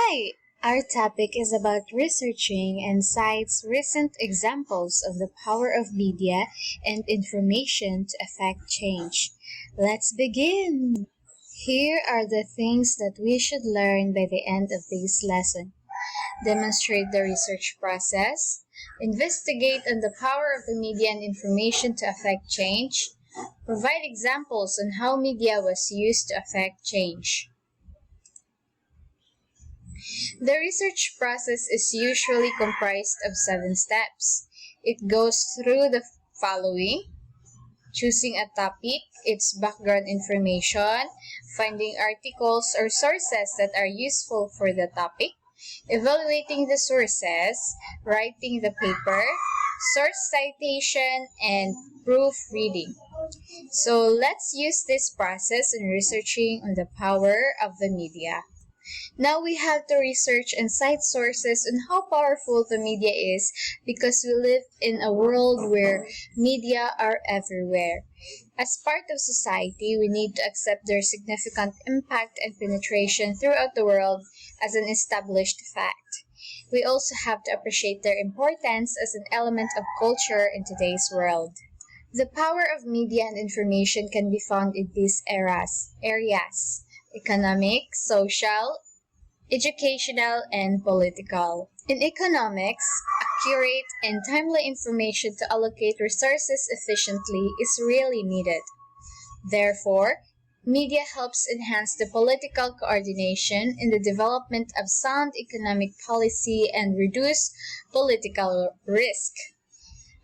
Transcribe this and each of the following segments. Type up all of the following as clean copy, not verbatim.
Hi! Our topic is about researching and cites recent examples of the power of media and information to affect change. Let's begin! Here are the things that we should learn by the end of this lesson. Demonstrate the research process. Investigate on the power of the media and information to affect change. Provide examples on how media was used to affect change. The research process is usually comprised of 7 steps. It goes through the following: choosing a topic, its background information, finding articles or sources that are useful for the topic, evaluating the sources, writing the paper, source citation, and proofreading. So let's use this process in researching on the power of the media. Now we have to research and cite sources on how powerful the media is because we live in a world where media are everywhere. As part of society, we need to accept their significant impact and penetration throughout the world as an established fact. We also have to appreciate their importance as an element of culture in today's world. The power of media and information can be found in these areas: economic, social, educational, and political. In economics, accurate and timely information to allocate resources efficiently is really needed. Therefore, media helps enhance the political coordination in the development of sound economic policy and reduce political risk.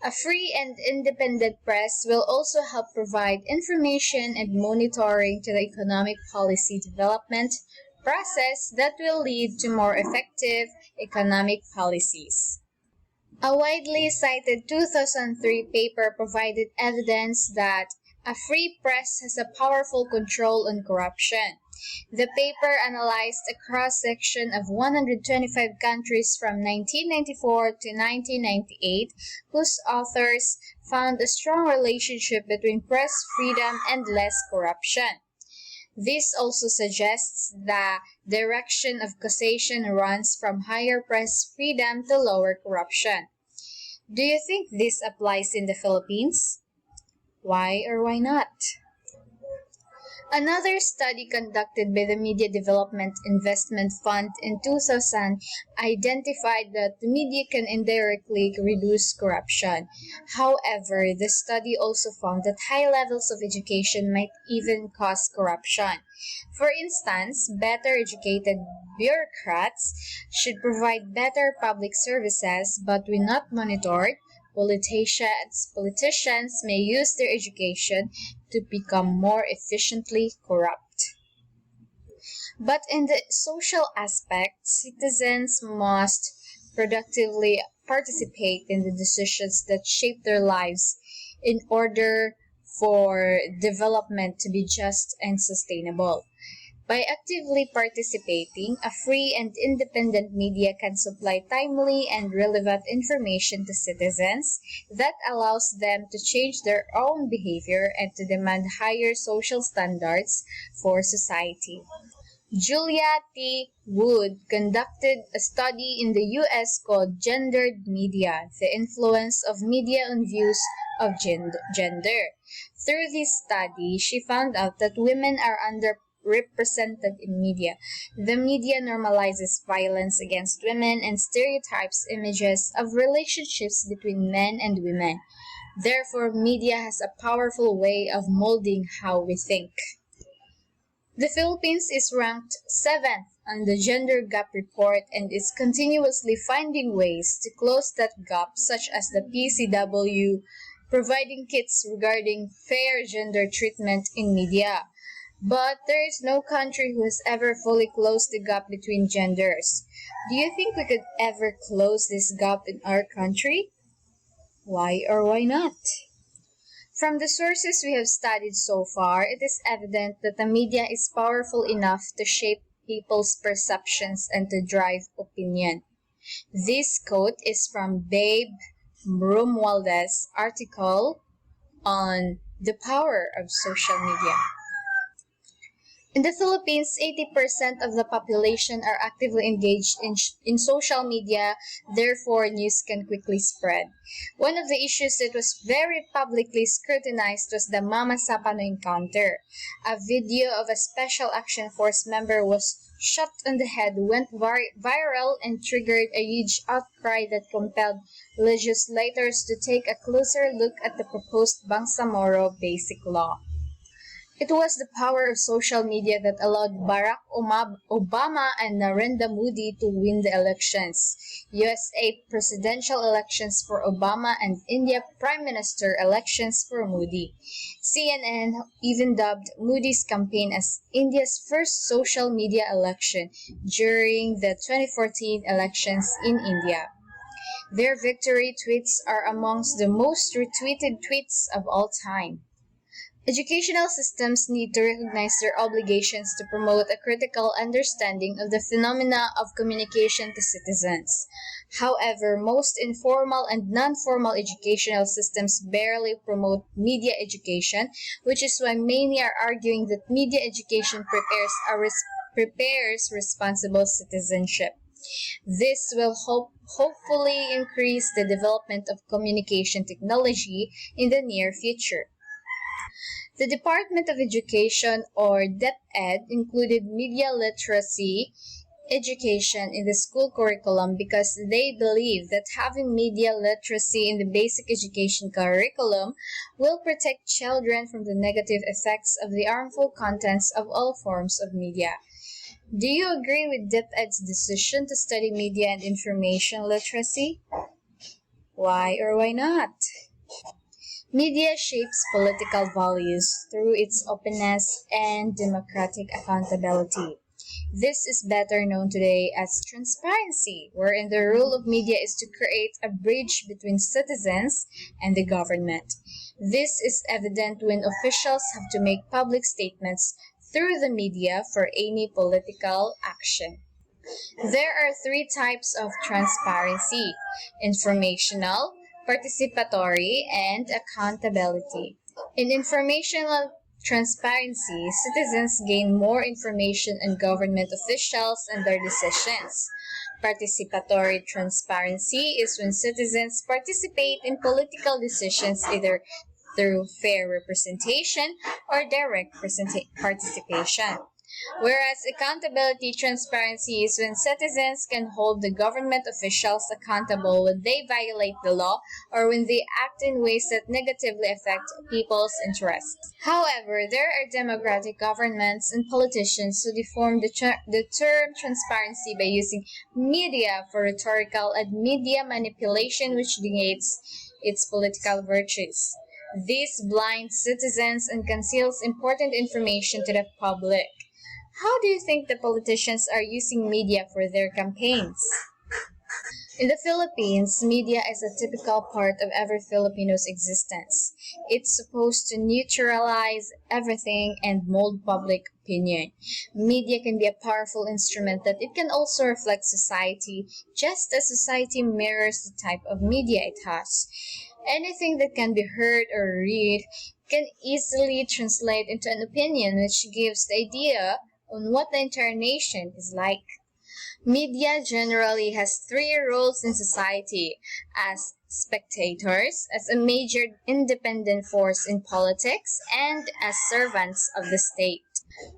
A free and independent press will also help provide information and monitoring to the economic policy development process that will lead to more effective economic policies. A widely cited 2003 paper provided evidence that a free press has a powerful control on corruption. The paper analyzed a cross-section of 125 countries from 1994 to 1998, whose authors found a strong relationship between press freedom and less corruption. This also suggests the direction of causation runs from higher press freedom to lower corruption. Do you think this applies in the Philippines? Why or why not? Another study conducted by the Media Development Investment Fund in 2000 identified that the media can indirectly reduce corruption. However, the study also found that high levels of education might even cause corruption. For instance, better educated bureaucrats should provide better public services, but when not monitored, politicians may use their education to become more efficiently corrupt. But in the social aspect, citizens must productively participate in the decisions that shape their lives in order for development to be just and sustainable. By actively participating, a free and independent media can supply timely and relevant information to citizens that allows them to change their own behavior and to demand higher social standards for society. Julia T. Wood conducted a study in the U.S. called Gendered Media, the Influence of Media on Views of Gender. Through this study, she found out that women are underrepresented in media. The media normalizes violence against women and stereotypes images of relationships between men and women. Therefore, media has a powerful way of molding how we think. The Philippines is ranked 7th on the Gender Gap Report and is continuously finding ways to close that gap, such as the PCW providing kits regarding fair gender treatment in media. But there is no country who has ever fully closed the gap between genders. Do you think we could ever close this gap in our country? Why or why not? From the sources we have studied so far, it is evident that the media is powerful enough to shape people's perceptions and to drive opinion. This quote is from Babe Romualdez's article on the power of social media. In the Philippines, 80% of the population are actively engaged in social media, therefore news can quickly spread. One of the issues that was very publicly scrutinized was the Mama Sapano encounter. A video of a Special Action Force member was shot on the head, went viral, and triggered a huge outcry that compelled legislators to take a closer look at the proposed Bangsamoro Basic Law. It was the power of social media that allowed Barack Obama and Narendra Modi to win the elections, USA presidential elections for Obama and India prime minister elections for Modi. CNN even dubbed Modi's campaign as India's first social media election during the 2014 elections in India. Their victory tweets are amongst the most retweeted tweets of all time. Educational systems need to recognize their obligations to promote a critical understanding of the phenomena of communication to citizens. However, most informal and non-formal educational systems barely promote media education, which is why many are arguing that media education prepares responsible citizenship. This will hopefully increase the development of communication technology in the near future. The Department of Education, or DepEd, included media literacy education in the school curriculum because they believe that having media literacy in the basic education curriculum will protect children from the negative effects of the harmful contents of all forms of media. Do you agree with DepEd's decision to study media and information literacy? Why or why not? Media shapes political values through its openness and democratic accountability. This is better known today as transparency, wherein the role of media is to create a bridge between citizens and the government. This is evident when officials have to make public statements through the media for any political action. There are three types of transparency: informational, participatory, and accountability. In informational transparency, citizens gain more information on government officials and their decisions. Participatory transparency is when citizens participate in political decisions either through fair representation or direct participation. Whereas accountability transparency is when citizens can hold the government officials accountable when they violate the law or when they act in ways that negatively affect people's interests. However, there are democratic governments and politicians who deform the term transparency by using media for rhetorical and media manipulation, which negates its political virtues. This blinds citizens and conceals important information to the public. How do you think the politicians are using media for their campaigns? In the Philippines, media is a typical part of every Filipino's existence. It's supposed to neutralize everything and mold public opinion. Media can be a powerful instrument that it can also reflect society, just as society mirrors the type of media it has. Anything that can be heard or read can easily translate into an opinion, which gives the idea on what the entire nation is like. Media generally has three roles in society: as spectators, as a major independent force in politics, and as servants of the state.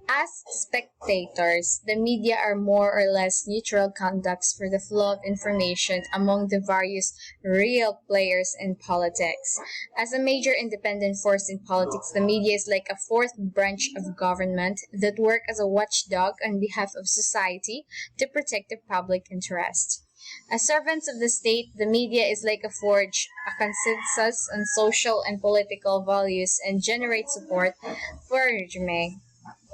As spectators, the media are more or less neutral conducts for the flow of information among the various real players in politics. As a major independent force in politics, the media is like a fourth branch of government that work as a watchdog on behalf of society to protect the public interest. As servants of the state, the media is like a forge, a consensus on social and political values, and generates support for a regime.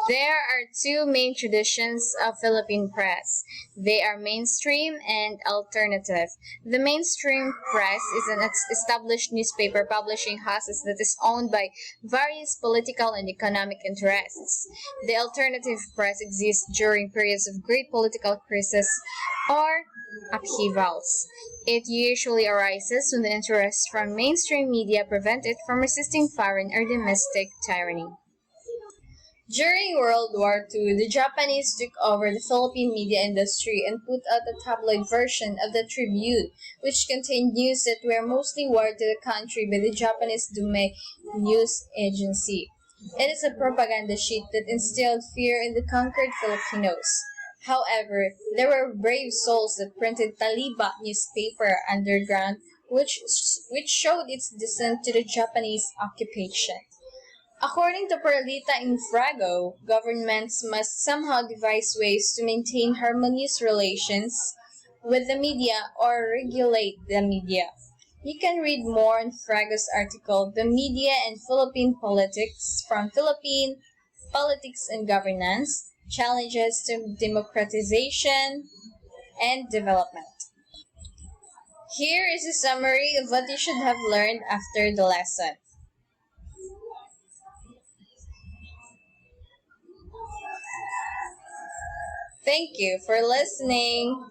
There are two main traditions of Philippine press. They are mainstream and alternative. The mainstream press is an established newspaper publishing houses that is owned by various political and economic interests. The alternative press exists during periods of great political crisis or upheavals. It usually arises when the interests from mainstream media prevent it from resisting foreign or domestic tyranny. During World War II, the Japanese took over the Philippine media industry and put out a tabloid version of the Tribune, which contained news that were mostly wired to the country by the Japanese Dume news agency. It is a propaganda sheet that instilled fear in the conquered Filipinos. However, there were brave souls that printed Taliba newspaper underground, which showed its dissent to the Japanese occupation. According to Perlita Infrago, governments must somehow devise ways to maintain harmonious relations with the media or regulate the media. You can read more in Frago's article, The Media and Philippine Politics, from Philippine Politics and Governance, Challenges to Democratization and Development. Here is a summary of what you should have learned after the lesson. Thank you for listening.